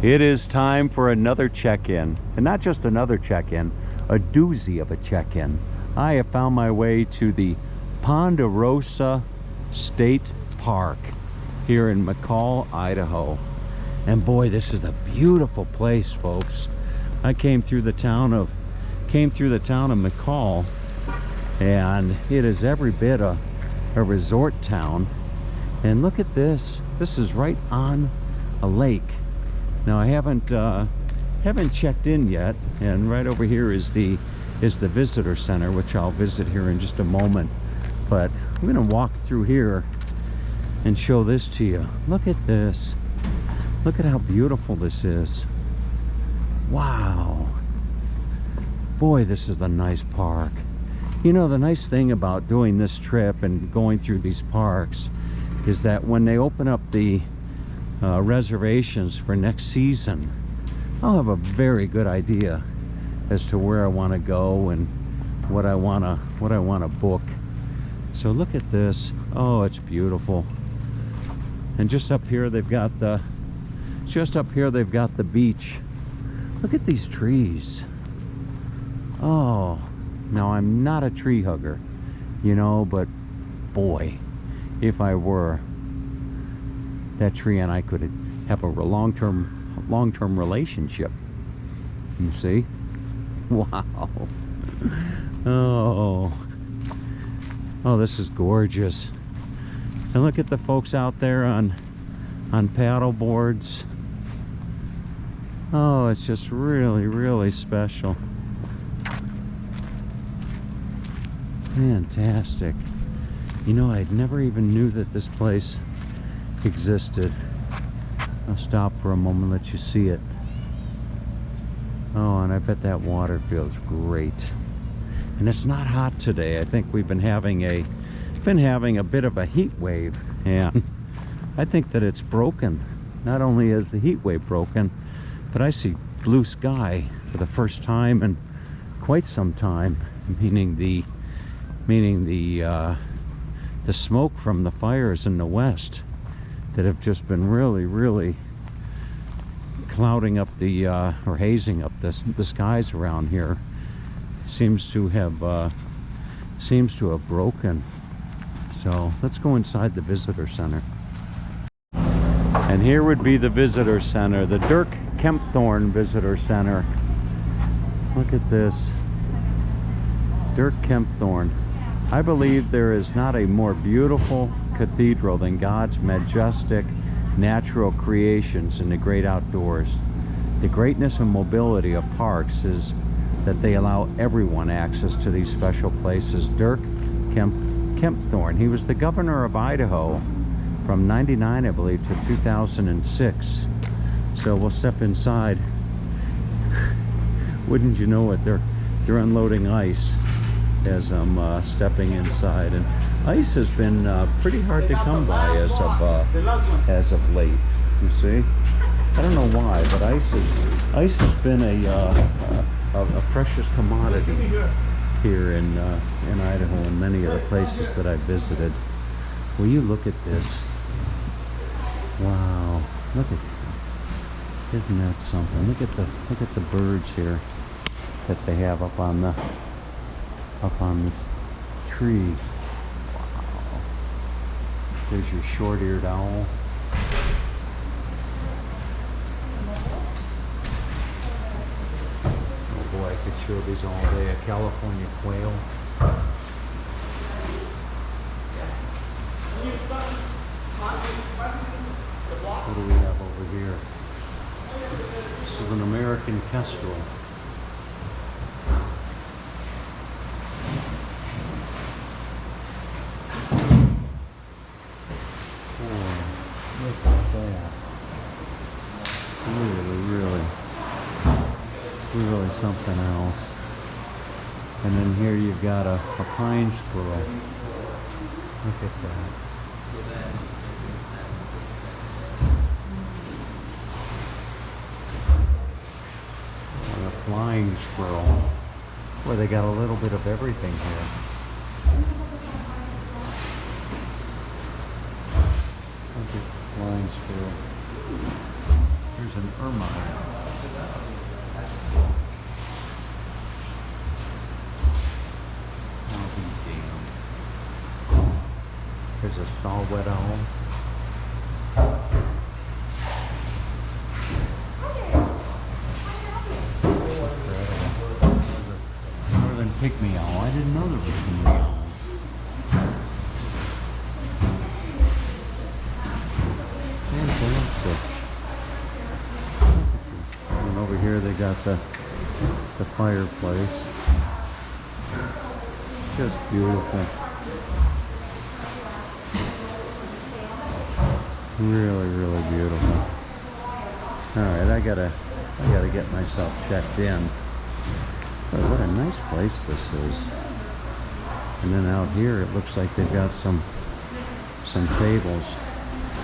It is time for another check-in, and not just another check-in, a doozy of a check-in. I have found my way to the Ponderosa State Park here in McCall, Idaho. And boy, this is a beautiful place, folks. I came through the town of McCall, and it is every bit a resort town. And look at this. This is right on a lake. Now I haven't checked in yet, and right over here is the visitor center, which I'll visit here in just a moment. But I'm gonna walk through here and show this to you. Look at this. Look at how beautiful this is. Wow. Boy, this is a nice park. You know, the nice thing about doing this trip and going through these parks is that when they open up the reservations for next season, I'll have a very good idea as to where I want to go and what I want to book. So look at this. Oh, it's beautiful. And just up here they've got the beach. Look at these trees. Oh, now I'm not a tree hugger, you know, but boy, if I were, that tree and I could have a long-term relationship. You see? Wow. Oh, this is gorgeous. And look at the folks out there on paddle boards. Oh, it's just really, really special. Fantastic. You know, I never even knew that this place existed. I'll stop for a moment and let you see it. Oh, and I bet that water feels great. And it's not hot today. I think we've been having a bit of a heat wave, and I think that it's broken. Not only is the heat wave broken, but I see blue sky for the first time in quite some time, meaning the smoke from the fires in the west that have just been really clouding up or hazing up the skies around here seems to have broken. So let's go inside the visitor center. And here would be the visitor center, the Dirk Kempthorne Visitor Center. Look at this. Dirk Kempthorne. I believe there is not a more beautiful cathedral than God's majestic natural creations in the great outdoors. The greatness and mobility of parks is that they allow everyone access to these special places. Dirk Kempthorne, he was the governor of Idaho from '99, I believe, to 2006. So we'll step inside. Wouldn't you know it, they're unloading ice as I'm stepping inside, and ice has been pretty hard to come by as of late. You see, I don't know why, but ice has been a precious commodity here in Idaho and many of the places that I've visited. Will you look at this? Wow, isn't that something? Look at the birds here that they have up on this tree. Wow. There's your short-eared owl. Oh boy, I could show these all day. A California quail. What do we have over here? This is an American kestrel. Look at that. Really something else. And then here you've got a pine squirrel. Look at that. And a flying squirrel. Boy, they got a little bit of everything here. Look at the flying squirrel. There's an ermine. I'll be damned. There's a saw-whet owl. Northern pygmy owl. I didn't know there were pygmy owls. Fantastic. And over here they got the fireplace. Just beautiful. Really, really beautiful. Alright, I gotta get myself checked in. But what a nice place this is. And then out here it looks like they've got some tables.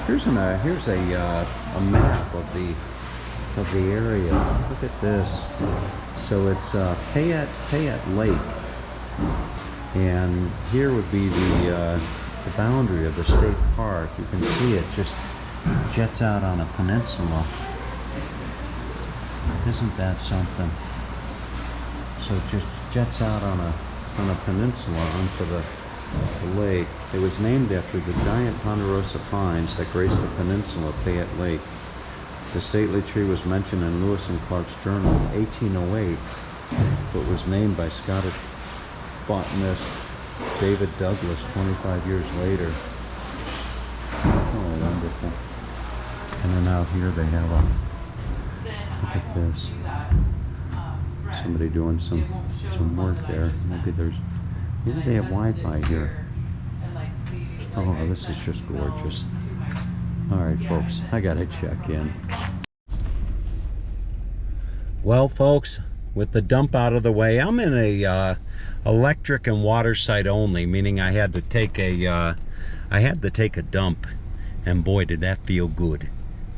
Here's a map of the area. Look at this. So it's Payette Lake, and here would be the boundary of the state park. You can see it just jets out on a peninsula. Isn't that something? So it just jets out on a peninsula onto the lake. It was named after the giant Ponderosa pines that grace the peninsula of Payette Lake. The stately tree was mentioned in Lewis and Clark's journal in 1808, but was named by Scottish botanist David Douglas 25 years later. Oh, wonderful. And then out here they have a, look at this. Somebody doing some work there. Maybe they have Wi-Fi here. Oh, this is just gorgeous. Alright folks, I gotta check in. Well folks, with the dump out of the way, I'm in a electric and water site only, meaning I had to take a dump, and boy did that feel good.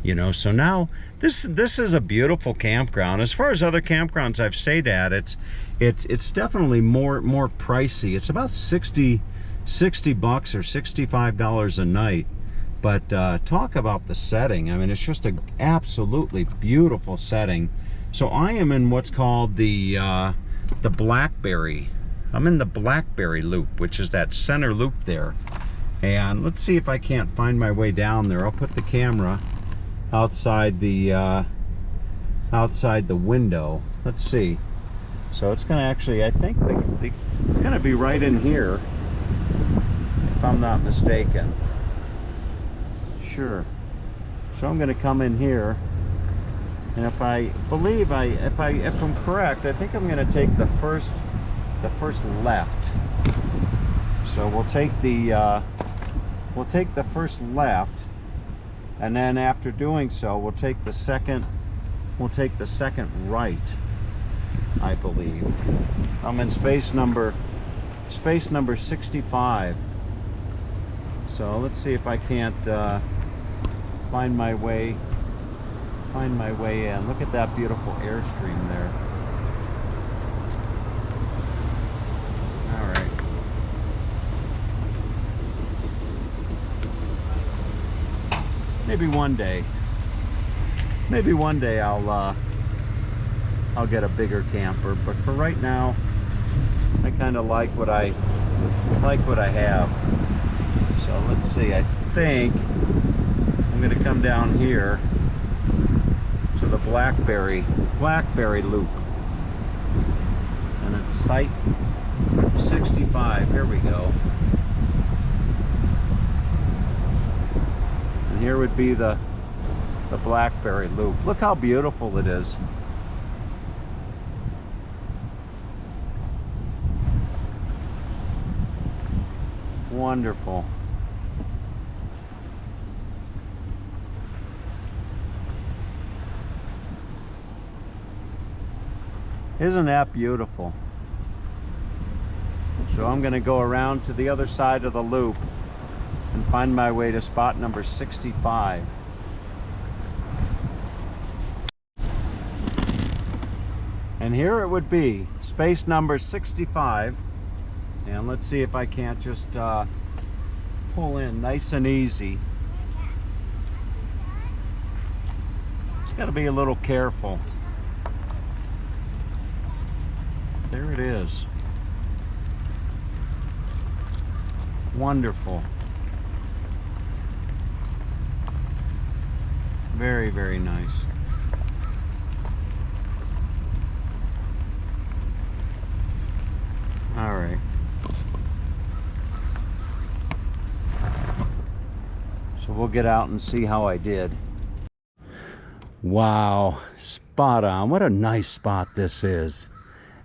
You know, so now this is a beautiful campground. As far as other campgrounds I've stayed at, it's definitely more pricey. It's about $60 bucks or $65 a night. But talk about the setting. I mean, it's just an absolutely beautiful setting. So I am in what's called the Blackberry. I'm in the Blackberry loop, which is that center loop there. And let's see if I can't find my way down there. I'll put the camera outside the window. Let's see. So it's gonna actually, I think it's gonna be right in here, if I'm not mistaken. Sure. So I'm gonna come in here, and if I'm correct, I think I'm gonna take the first left. So we'll take the first left. And then after doing so, we'll take the second right, I believe. I'm in space number 65. So let's see if I can't find my way in. Look at that beautiful airstream there. All right. Maybe one day I'll get a bigger camper, but for right now I kind of like what I have. So let's see, I think I'm going to come down here to the Blackberry loop, and it's site 65. Here we go. And here would be the Blackberry loop. Look how beautiful it is. Wonderful. Isn't that beautiful? So I'm going to go around to the other side of the loop and find my way to spot number 65. And here it would be, space number 65. And let's see if I can't just pull in nice and easy. Just got to be a little careful. There it is. Wonderful. Very, very nice. All right. So we'll get out and see how I did. Wow, spot on. What a nice spot this is.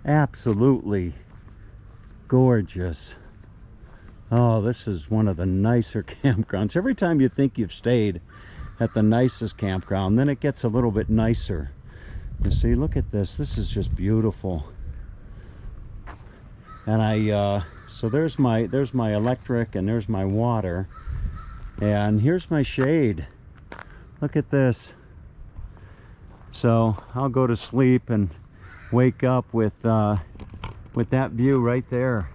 Absolutely gorgeous. Oh, this is one of the nicer campgrounds. Every time you think you've stayed at the nicest campground, then it gets a little bit nicer. You see, look at this. This is just beautiful. And so there's my electric, and there's my water, and here's my shade. Look at this. So I'll go to sleep and wake up with that view right there.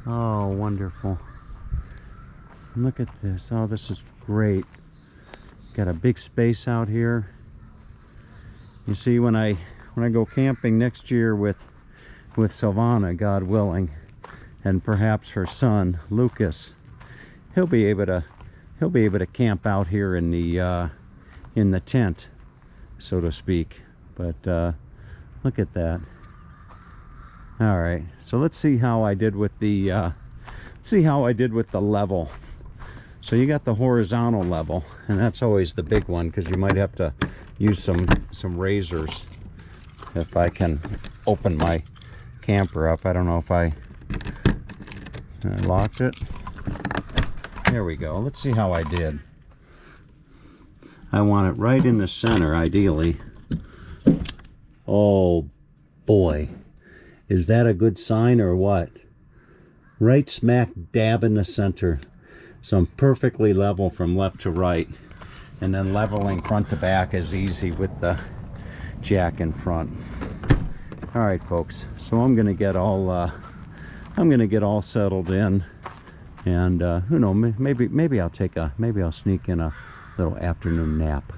Oh, wonderful. Look at this. Oh, this is great. Got a big space out here. You see, when I go camping next year with Silvana, God willing, and perhaps her son Lucas, he'll be able to camp out here in the tent, so to speak. But look at that. All right, so let's see how I did with the level. So you got the horizontal level, and that's always the big one, because you might have to use some razors. If I can open my camper up. I don't know if I locked it. There we go. Let's see how I did. I want it right in the center, ideally. Oh boy, is that a good sign or what? Right smack dab in the center. So I'm perfectly level from left to right, and then leveling front to back is easy with the jack in front. All right, folks, so I'm gonna get all settled in, and who knows, maybe I'll sneak in a little afternoon nap.